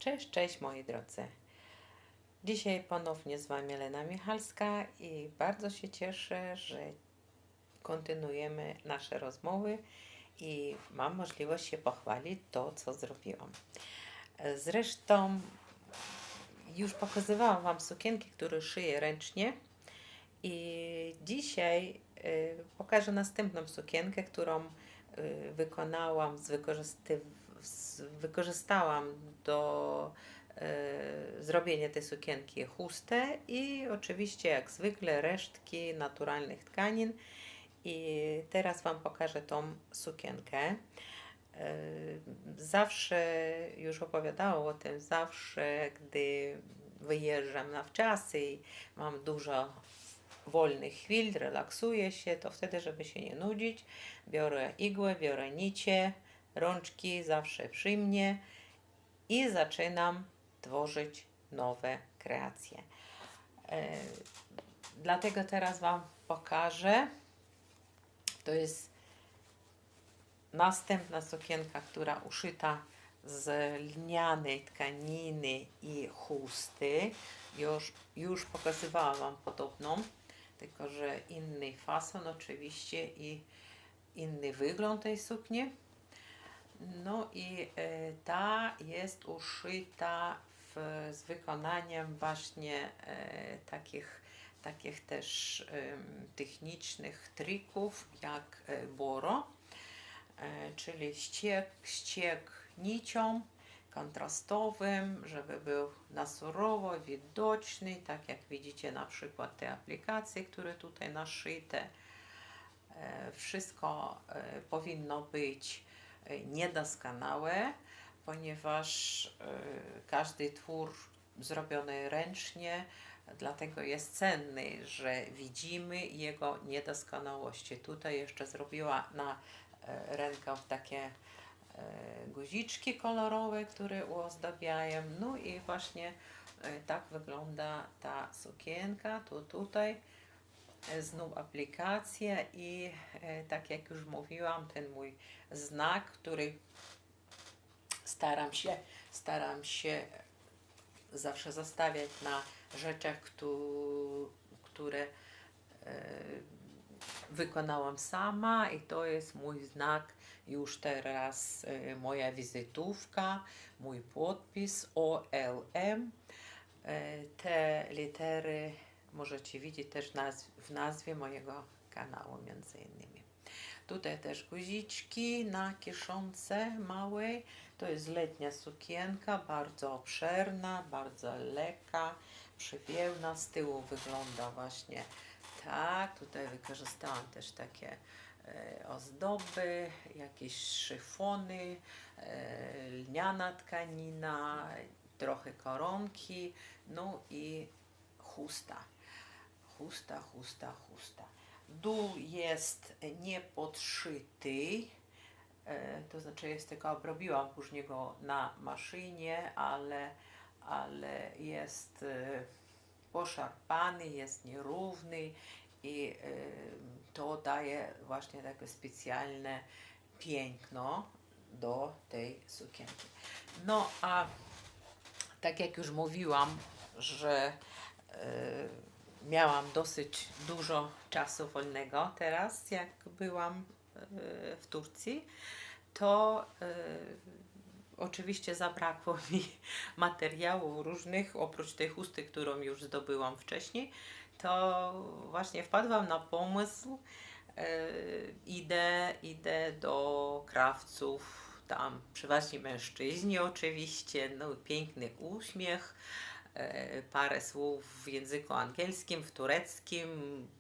Cześć, cześć moi drodzy. Dzisiaj ponownie z Wami Elena Michalska i bardzo się cieszę, że kontynuujemy nasze rozmowy i mam możliwość się pochwalić to, co zrobiłam. Zresztą już pokazywałam Wam sukienki, które szyję ręcznie i dzisiaj pokażę następną sukienkę, którą wykonałam, wykorzystałam do zrobienia tej sukienki chustę i oczywiście jak zwykle resztki naturalnych tkanin. I teraz Wam pokażę tą sukienkę. Zawsze już opowiadałam o tym, zawsze gdy wyjeżdżam na wczasy i mam dużo wolnych chwil, relaksuję się, to wtedy, żeby się nie nudzić, biorę igłę, biorę nicie, rączki zawsze przy mnie i zaczynam tworzyć nowe kreacje. Dlatego teraz Wam pokażę. To jest następna sukienka, która uszyta z lnianej tkaniny i chusty. Już pokazywałam Wam podobną, tylko że inny fason oczywiście i inny wygląd tej sukni. No i ta jest uszyta z wykonaniem właśnie takich też technicznych trików jak boro, czyli ścieg nicią kontrastowym, żeby był na surowo widoczny, tak jak widzicie na przykład te aplikacje, które tutaj naszyte. Wszystko powinno być niedoskonałe, ponieważ każdy twór zrobiony ręcznie, dlatego jest cenny, że widzimy jego niedoskonałości. Tutaj jeszcze zrobiła na rękaw takie guziczki kolorowe, które uozdabiają. No i właśnie tak wygląda ta sukienka. Tutaj znów aplikację i tak jak już mówiłam, ten mój znak, który staram się zawsze zostawiać na rzeczach, które wykonałam sama, i to jest mój znak już teraz, moja wizytówka, mój podpis OLM. Te litery możecie widzieć też w nazwie mojego kanału między innymi. Tutaj też guziczki na kieszonce małej. To jest letnia sukienka, bardzo obszerna, bardzo lekka, przywiewna. Z tyłu wygląda właśnie tak. Tutaj wykorzystałam też takie ozdoby, jakieś szyfony, lniana tkanina, trochę koronki, no i chusta. Chusta. Dół jest niepodszyty, to znaczy jest tylko obrobiłam później go na maszynie, ale jest poszarpany, jest nierówny i to daje właśnie takie specjalne piękno do tej sukienki. No a tak jak już mówiłam, że miałam dosyć dużo czasu wolnego teraz, jak byłam w Turcji, to oczywiście zabrakło mi materiałów różnych, oprócz tej chusty, którą już zdobyłam wcześniej, to właśnie wpadłam na pomysł, idę do krawców, tam przeważnie mężczyźni oczywiście, no piękny uśmiech, parę słów w języku angielskim, w tureckim,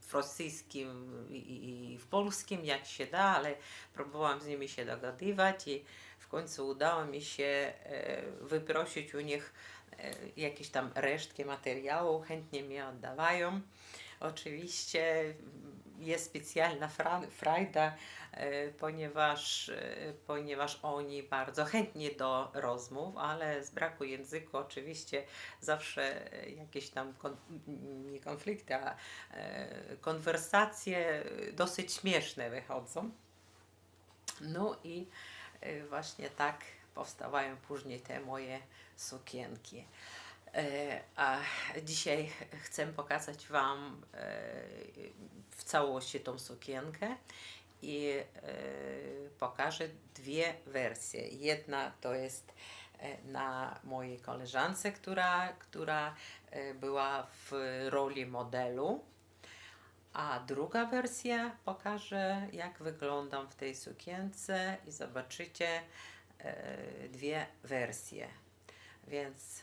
w rosyjskim i w polskim, jak się da, ale próbowałam z nimi się dogadywać i w końcu udało mi się wyprosić u nich jakieś tam resztki materiału, chętnie mi oddawają. Oczywiście jest specjalna frajda, ponieważ oni bardzo chętnie do rozmów, ale z braku języka oczywiście zawsze jakieś tam nie konflikty, a konwersacje dosyć śmieszne wychodzą. No i właśnie tak powstawają później te moje sukienki. A dzisiaj chcę pokazać Wam w całości tą sukienkę i pokażę dwie wersje. Jedna to jest na mojej koleżance, która była w roli modelu, a druga wersja pokaże, jak wyglądam w tej sukience i zobaczycie dwie wersje. Więc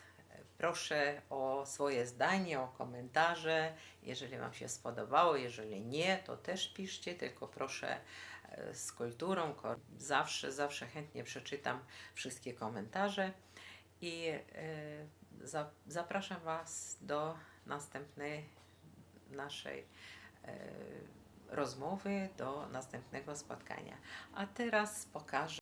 proszę o swoje zdanie, o komentarze, jeżeli Wam się spodobało, jeżeli nie, to też piszcie, tylko proszę z kulturą. Zawsze chętnie przeczytam wszystkie komentarze i zapraszam Was do następnej naszej rozmowy, do następnego spotkania. A teraz pokażę.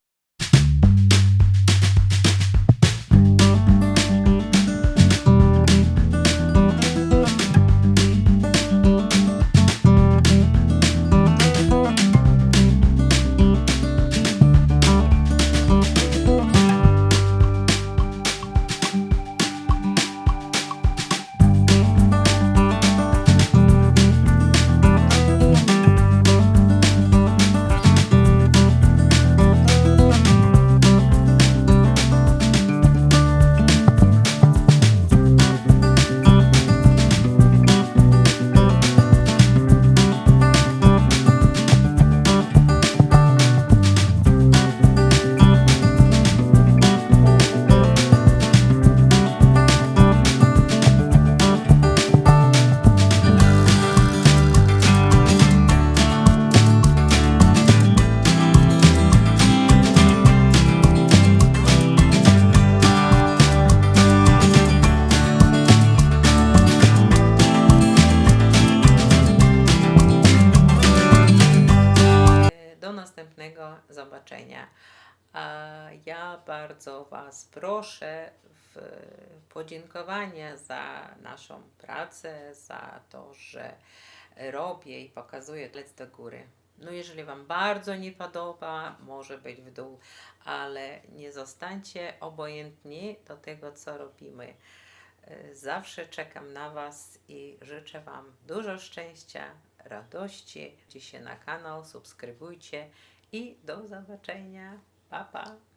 Do następnego zobaczenia. A ja bardzo Was proszę w podziękowanie za naszą pracę, za to, że robię i pokazuję lec do góry. No jeżeli Wam bardzo nie podoba, może być w dół, ale nie zostańcie obojętni do tego, co robimy. Zawsze czekam na Was i życzę Wam dużo szczęścia, radości. Wchodźcie na kanał, subskrybujcie i do zobaczenia. Pa, pa!